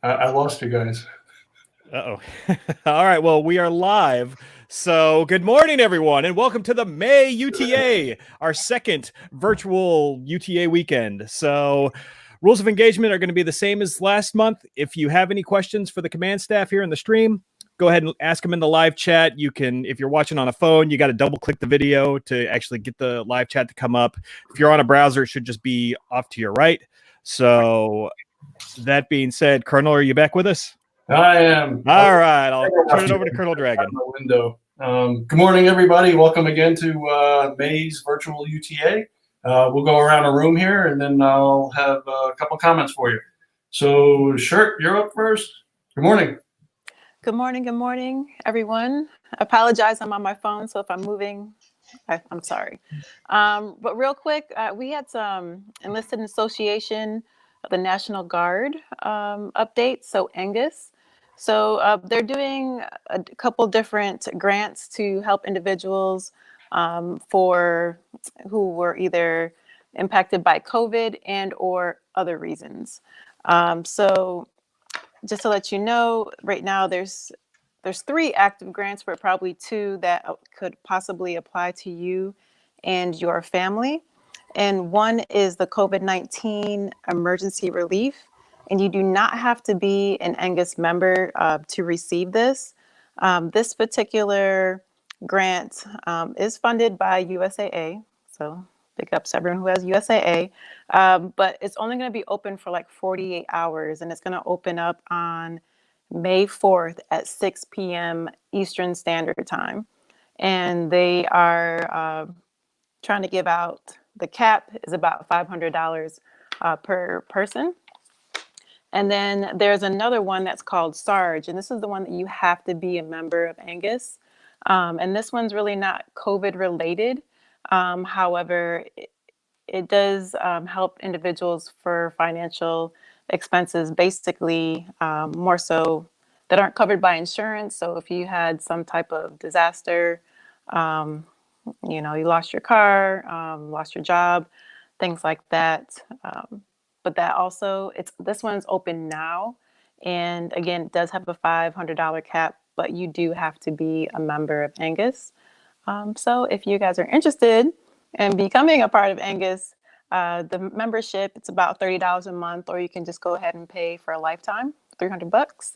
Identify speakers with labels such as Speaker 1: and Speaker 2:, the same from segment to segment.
Speaker 1: I lost you guys.
Speaker 2: Uh-oh. All right. Well, we are live. So, good morning, everyone, and welcome to the May UTA, our second virtual UTA weekend. So, rules of engagement are going to be the same as last month. If you have any questions for the command staff here in the stream, go ahead and ask them in the live chat. You can, if you're watching on a phone, you got to double click the video to actually get the live chat to come up. If you're on a browser, it should just be off to your right. So, that being said, Colonel, are you back with us?
Speaker 1: I am.
Speaker 2: All right, I'll turn it over to Colonel Dragon.
Speaker 1: The window. Good morning, everybody. Welcome again to May's virtual UTA. We'll go around a room here, and then I'll have a couple comments for you. So, Shirt, you're up first. Good morning.
Speaker 3: Good morning, everyone. I apologize, I'm on my phone, so if I'm moving, I'm sorry. But real quick, we had some enlisted association of the National Guard updates, so Angus. So they're doing a couple different grants to help individuals for who were either impacted by COVID and or other reasons. So just to let you know, right now there's 3 active grants, but probably 2 that could possibly apply to you and your family. And one is the COVID-19 emergency relief. And you do not have to be an Angus member to receive this. This particular grant is funded by USAA. So big ups to everyone who has USAA. But it's only going to be open for like 48 hours. And it's going to open up on May 4th at 6 p.m. Eastern Standard Time. And they are trying to give out, the cap is about $500 per person. And then there's another one that's called Sarge, and this is the one that you have to be a member of Angus. And this one's really not COVID related. However, it does help individuals for financial expenses, basically more so that aren't covered by insurance. So if you had some type of disaster, you lost your car, lost your job, things like that. But that also, this one's open now. And again, it does have a $500 cap, but you do have to be a member of Angus. So if you guys are interested in becoming a part of Angus, the membership, it's about $30 a month, or you can just go ahead and pay for a lifetime, $300.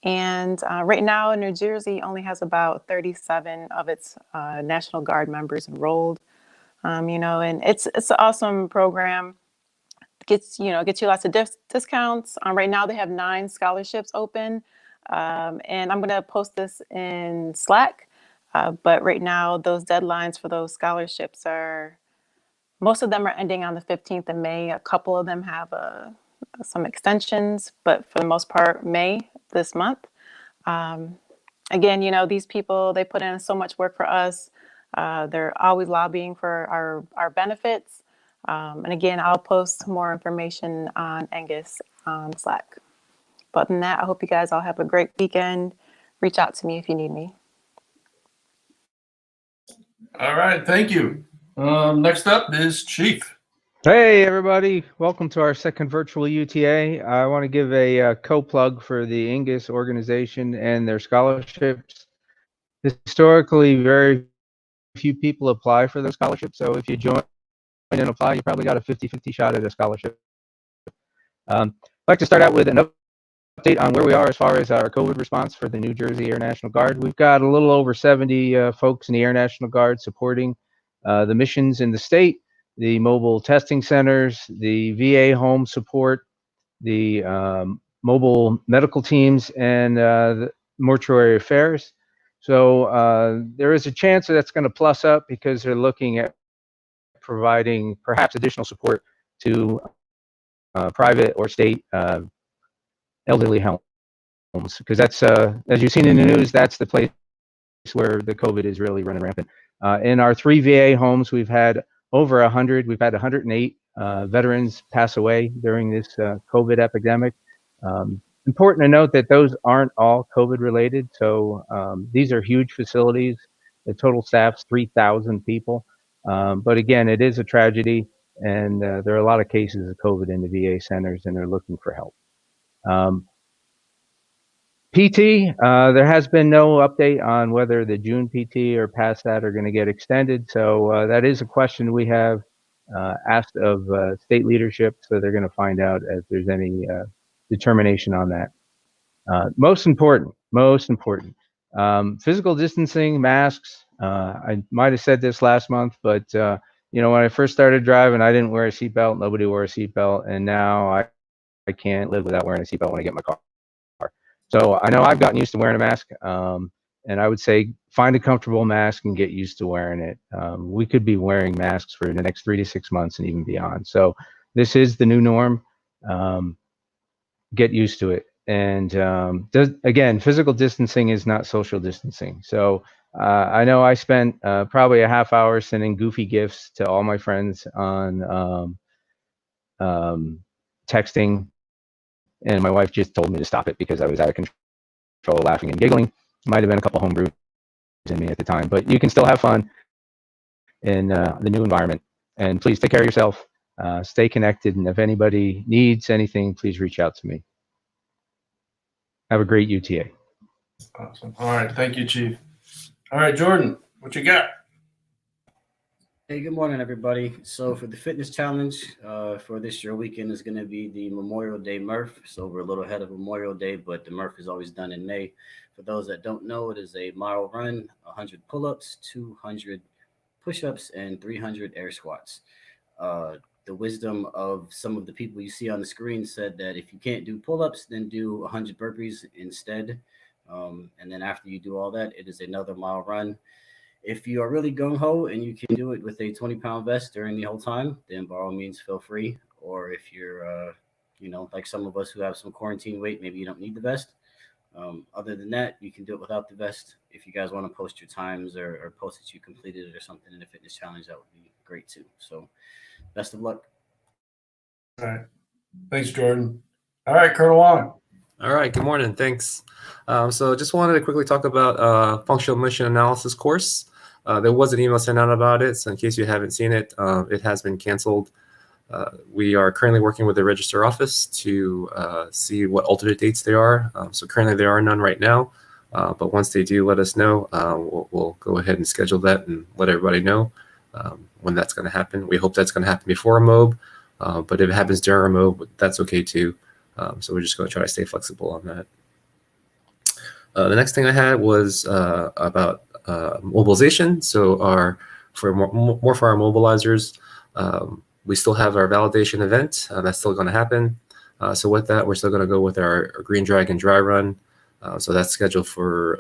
Speaker 3: And right now, New Jersey only has about 37 of its National Guard members enrolled. And it's an awesome program. Gets you lots of discounts. Right now, they have 9 scholarships open, and I'm going to post this in Slack. But right now, those deadlines for those scholarships most of them are ending on the 15th of May. A couple of them have some extensions, but for the most part, May this month. Again, these people, they put in so much work for us. They're always lobbying for our benefits. And again, I'll post more information on Angus on Slack. But other than that, I hope you guys all have a great weekend. Reach out to me if you need me.
Speaker 1: All right, thank you. Next up is Chief.
Speaker 4: Hey, everybody. Welcome to our second virtual UTA. I want to give a co-plug for the Angus organization and their scholarships. Historically, very few people apply for those scholarships. So if you join and apply, you probably got a 50-50 shot at a scholarship. I'd like to start out with an update on where we are as far as our COVID response for the New Jersey Air National Guard. We've got a little over 70 folks in the Air National Guard supporting the missions in the state, the mobile testing centers, the VA home support, the mobile medical teams, and the mortuary affairs. So there is a chance that that's going to plus up because they're looking at providing perhaps additional support to private or state elderly homes, because that's, as you've seen in the news, that's the place where the COVID is really running rampant. In our 3 VA homes, we've had over 100. We've had 108 veterans pass away during this COVID epidemic. Important to note that those aren't all COVID related. So these are huge facilities. The total staff's 3,000 people. But again, it is a tragedy, and there are a lot of cases of COVID in the VA centers, and they're looking for help. PT, there has been no update on whether the June PT or past that are going to get extended. So that is a question we have asked of state leadership. So they're going to find out if there's any determination on that. Most important, physical distancing, masks. I might have said this last month, but you know, when I first started driving, I didn't wear a seatbelt. Nobody wore a seatbelt, and now I can't live without wearing a seatbelt when I get in my car. So I know I've gotten used to wearing a mask, and I would say find a comfortable mask and get used to wearing it. We could be wearing masks for the next 3 to 6 months and even beyond. So this is the new norm. Get used to it. And again, physical distancing is not social distancing. So I know I spent probably a half hour sending goofy gifts to all my friends on texting, and my wife just told me to stop it because I was out of control, laughing and giggling. Might have been a couple home brews in me at the time, but you can still have fun in the new environment. And please take care of yourself, stay connected, and if anybody needs anything, please reach out to me. Have a great UTA.
Speaker 1: Awesome. All right. Thank you, Chief. All right, Jordan, what you got?
Speaker 5: Hey, good morning, everybody. So for the fitness challenge for this year weekend is going to be the Memorial Day Murph. So we're a little ahead of Memorial Day, but the Murph is always done in May. For those that don't know, it is a mile run, 100 pull-ups, 200 push-ups, and 300 air squats. The wisdom of some of the people you see on the screen said that if you can't do pull-ups, then do 100 burpees instead. And then after you do all that, it is another mile run. If you are really gung-ho and you can do it with a 20-pound vest during the whole time, then by all means, feel free. Or if you're, you know, like some of us who have some quarantine weight, maybe you don't need the vest. Other than that, you can do it without the vest. If you guys want to post your times or post that you completed it or something in the fitness challenge, that would be great too. So best of luck.
Speaker 1: All right. Thanks, Jordan. All right, Colonel Wong.
Speaker 6: All right, good morning. Thanks. So just wanted to quickly talk about functional mission analysis course. There was an email sent out about it, so in case you haven't seen it, it has been canceled. We are currently working with the register office to see what alternate dates there are. So currently there are none right now, but once they do, let us know. We'll go ahead and schedule that and let everybody know when that's going to happen. We hope that's going to happen before a MOB, but if it happens during a MOB, that's okay too. So we're just going to try to stay flexible on that. The next thing I had was about mobilization. So for more for our mobilizers, we still have our validation event. That's still going to happen. So with that, we're still going to go with our Green Dragon dry run. So that's scheduled for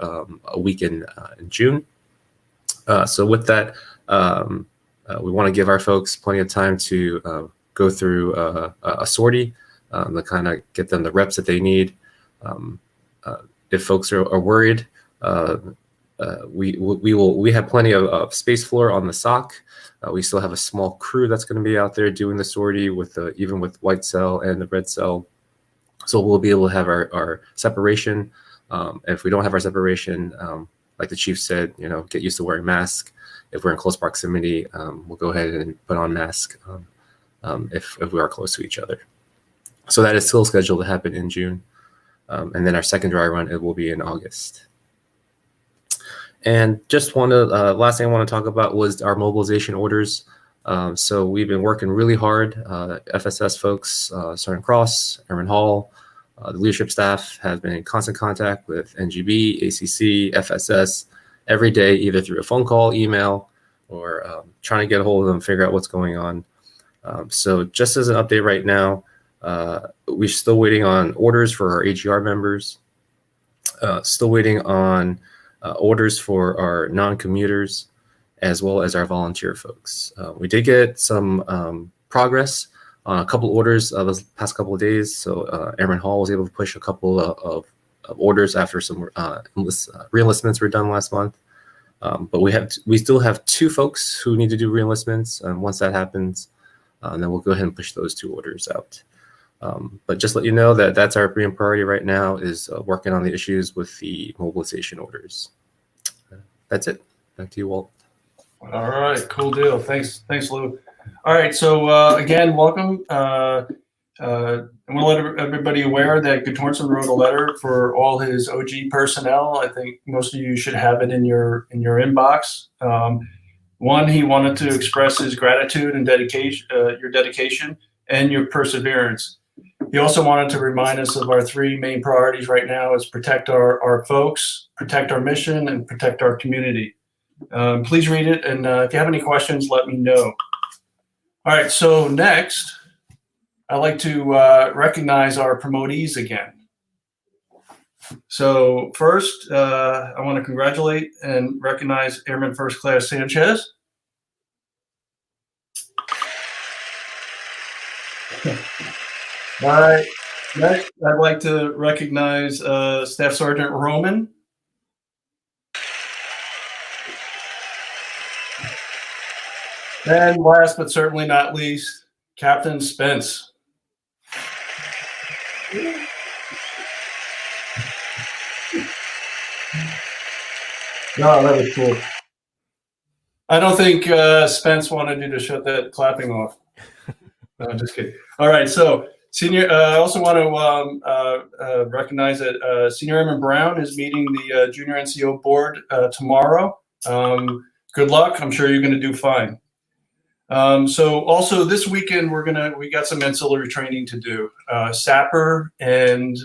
Speaker 6: a weekend in June. So with that, we want to give our folks plenty of time to go through a sortie to kind of get them the reps that they need. If folks are worried, we have plenty of space floor on the SOC. We still have a small crew that's going to be out there doing the sortie with even with white cell and the red cell. So we'll be able to have our separation. If we don't have our separation, like the chief said, you know, get used to wearing masks. If we're in close proximity, we'll go ahead and put on masks if we are close to each other. So that is still scheduled to happen in June. And then our second dry run, it will be in August. And just last thing I want to talk about was our mobilization orders. So we've been working really hard. FSS folks, Sergeant Cross, Airman Hall, the leadership staff have been in constant contact with NGB, ACC, FSS every day, either through a phone call, email, or trying to get a hold of them, figure out what's going on. So just as an update right now, we're still waiting on orders for our AGR members, still waiting on orders for our non-commuters, as well as our volunteer folks. We did get some progress on a couple orders the past couple of days. So Airman Hall was able to push a couple of orders after some reenlistments were done last month. But we still have 2 folks who need to do reenlistments, and once that happens, then we'll go ahead and push those 2 orders out. But just let you know that that's our main priority right now, is working on the issues with the mobilization orders. That's it. Back to you, Walt.
Speaker 1: All right, cool deal. Thanks, Lou. All right, so again, welcome. I want to let everybody aware that Guttormson wrote a letter for all his OG personnel. I think most of you should have it in your inbox. One, he wanted to express his gratitude and dedication, your dedication and your perseverance. He also wanted to remind us of our three main priorities right now: is protect our folks, protect our mission, and protect our community. Please read it, and if you have any questions, let me know. All right, so next, I'd like to recognize our promotees again. So first, I want to congratulate and recognize Airman First Class Sanchez. All right, next, I'd like to recognize Staff Sergeant Roman. And last but certainly not least, Captain Spence. No, that was cool. I don't think Spence wanted you to shut that clapping off. No, I'm just kidding. All right, so Senior, I also want to recognize that Senior Airman Brown is meeting the Junior NCO board tomorrow. Good luck. I'm sure you're going to do fine. So also this weekend we got some ancillary training to do, SAPR and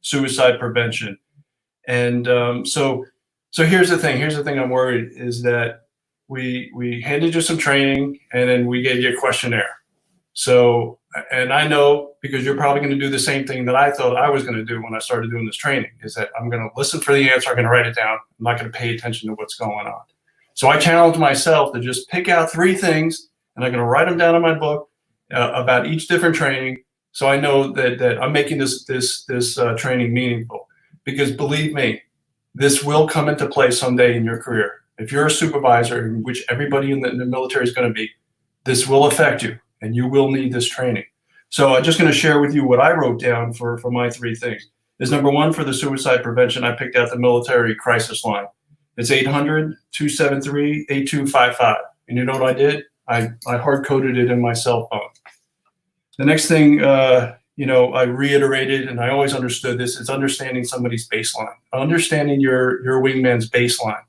Speaker 1: suicide prevention. And so here's the thing. Here's the thing I'm worried is that we handed you some training and then we gave you a questionnaire. So, and I know because you're probably going to do the same thing that I thought I was going to do when I started doing this training, is that I'm going to listen for the answer. I'm going to write it down. I'm not going to pay attention to what's going on. So I challenged myself to just pick out 3 things, and I'm going to write them down in my book about each different training, so I know that I'm making this training meaningful. Because believe me, this will come into play someday in your career. If you're a supervisor, which everybody in the military is going to be, this will affect you, and you will need this training. So I'm just going to share with you what I wrote down for my 3 things. Is number 1, for the suicide prevention, I picked out the military crisis line. It's 800-273-8255. And you know what I did? I hard-coded it in my cell phone. The next thing, I reiterated, and I always understood this, is understanding somebody's baseline, understanding your wingman's baseline.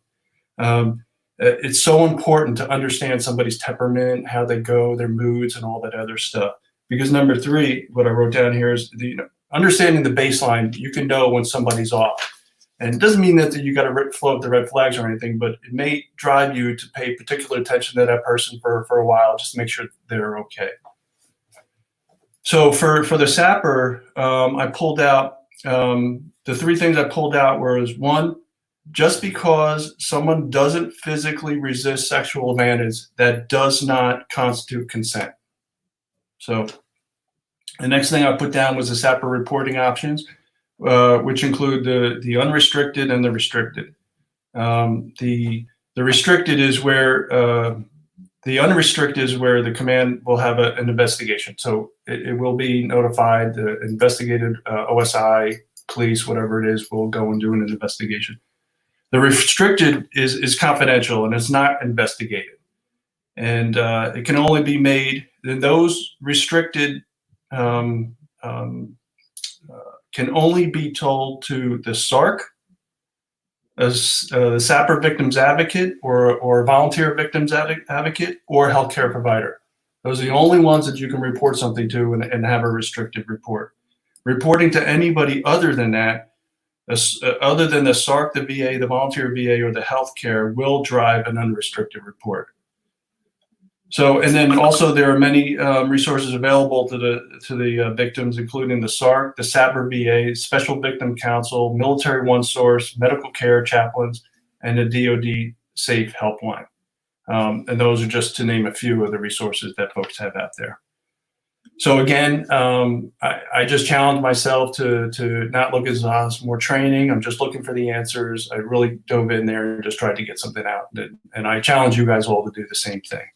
Speaker 1: It's so important to understand somebody's temperament, how they go, their moods, and all that other stuff. Because number 3, what I wrote down here is understanding the baseline. You can know when somebody's off. And it doesn't mean that you got to float the red flags or anything, but it may drive you to pay particular attention to that person for a while, just to make sure they're okay. So for the SAPR, I pulled out, the 3 things I pulled out was 1, just because someone doesn't physically resist sexual advantage, that does not constitute consent. So the next thing I put down was the SAPR reporting options, which include the unrestricted and the restricted. The restricted is where the unrestricted is where the command will have an investigation. So it will be notified. The investigated OSI, police, whatever it is, will go and do an investigation. The restricted is confidential and it's not investigated, and it can only be made. Then those restricted can only be told to the SARC, as the SAPR Victims Advocate, or Volunteer Victims Advocate, or healthcare provider. Those are the only ones that you can report something to and have a restricted report. Reporting to anybody other than that, other than the SARC, the VA, the volunteer VA, or the healthcare, will drive an unrestricted report. So, and then also there are many resources available to the victims, including the SARC, the SAPR VA, Special Victim Council, Military One Source, medical care chaplains, and the DoD Safe Helpline. And those are just to name a few of the resources that folks have out there. So again, I just challenged myself to not look as more training. I'm just looking for the answers. I really dove in there and just tried to get something out. And I challenge you guys all to do the same thing.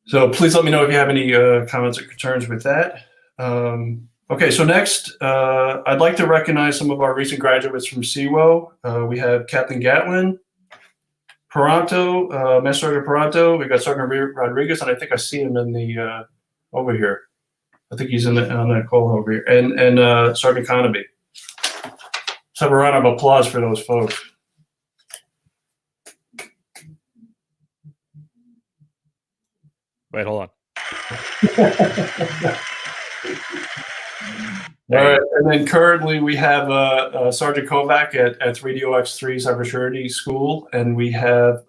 Speaker 1: So please let me know if you have any comments or concerns with that. Okay, so next, I'd like to recognize some of our recent graduates from CWO. We have Captain Gatlin, Peranto, Master Sergeant Peranto. We've got Sergeant Rodriguez, and I think I see him in the over here. I think he's on that call over here. And Sergeant Conaby. Let's have a round of applause for those folks.
Speaker 2: Wait, hold on.
Speaker 1: All right, and then currently we have Sergeant Kovac at 3DOX3 Cybersecurity School, and we have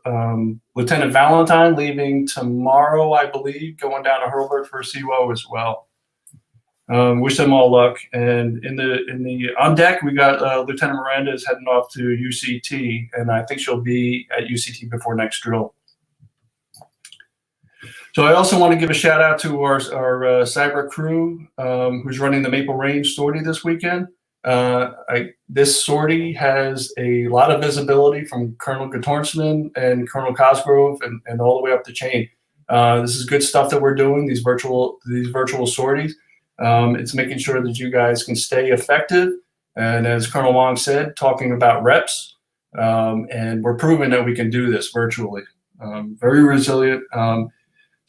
Speaker 1: Lieutenant Valentine leaving tomorrow, I believe, going down to Hurlburt for CWO as well. Wish them all luck. And on deck, we got Lieutenant Miranda is heading off to UCT, and I think she'll be at UCT before next drill. So I also want to give a shout out to our cyber crew who's running the Maple Range sortie this weekend. This sortie has a lot of visibility from Colonel Gatornsman and Colonel Cosgrove and all the way up the chain. This is good stuff that we're doing, these virtual sorties. It's making sure that you guys can stay effective. And as Colonel Wong said, talking about reps, and we're proving that we can do this virtually. Very resilient.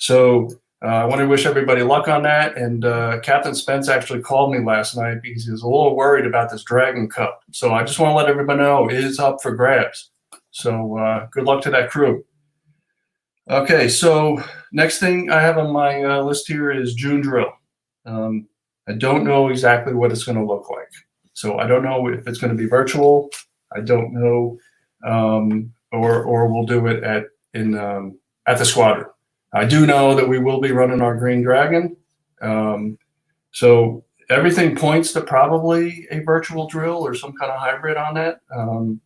Speaker 1: So I want to wish everybody luck on that. And Captain Spence actually called me last night because he was a little worried about this Dragon Cup. So I just want to let everybody know it is up for grabs. So good luck to that crew. Okay, so next thing I have on my list here is June drill. I don't know exactly what it's going to look like. So I don't know if it's going to be virtual. I don't know, or we'll do it at the squadron. I do know that we will be running our Green Dragon. So everything points to probably a virtual drill or some kind of hybrid on that.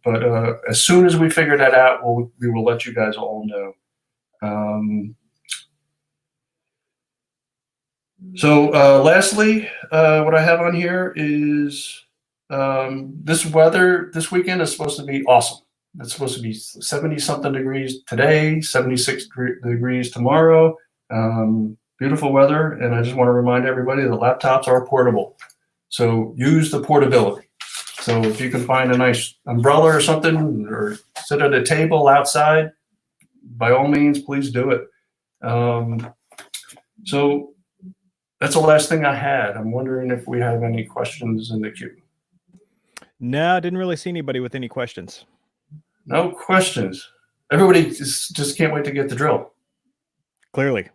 Speaker 1: But as soon as we figure that out, we will let you guys all know. So lastly, what I have on here is this weather this weekend is supposed to be awesome. It's supposed to be 70-something degrees today, 76 degrees tomorrow. Beautiful weather, and I just want to remind everybody that laptops are portable. So use the portability. So if you can find a nice umbrella or something, or sit at a table outside, by all means, please do it. So that's the last thing I had. I'm wondering if we have any questions in the queue.
Speaker 2: No, I didn't really see anybody with any questions.
Speaker 1: No questions. Everybody just can't wait to get the drill.
Speaker 2: Clearly.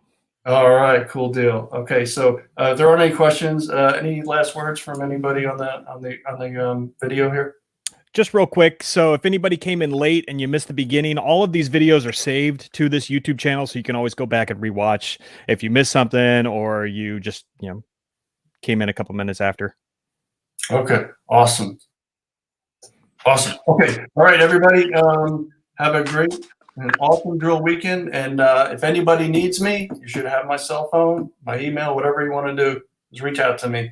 Speaker 1: All right, cool deal. Okay, so if there aren't any questions, any last words from anybody on the video here?
Speaker 2: Just real quick. So if anybody came in late and you missed the beginning, all of these videos are saved to this YouTube channel, so you can always go back and rewatch if you missed something or you just came in a couple minutes after.
Speaker 1: Okay, awesome. Awesome. Okay. All right, everybody. Have a great and awesome drill weekend. And if anybody needs me, you should have my cell phone, my email, whatever you want to do. Just reach out to me.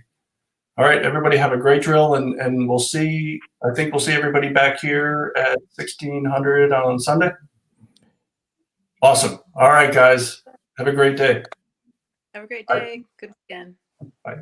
Speaker 1: All right, everybody. Have a great drill, and we'll see. I think we'll see everybody back here at 1600 on Sunday. Awesome. All right, guys. Have a great day.
Speaker 3: Have a great day. Good weekend.
Speaker 1: Bye.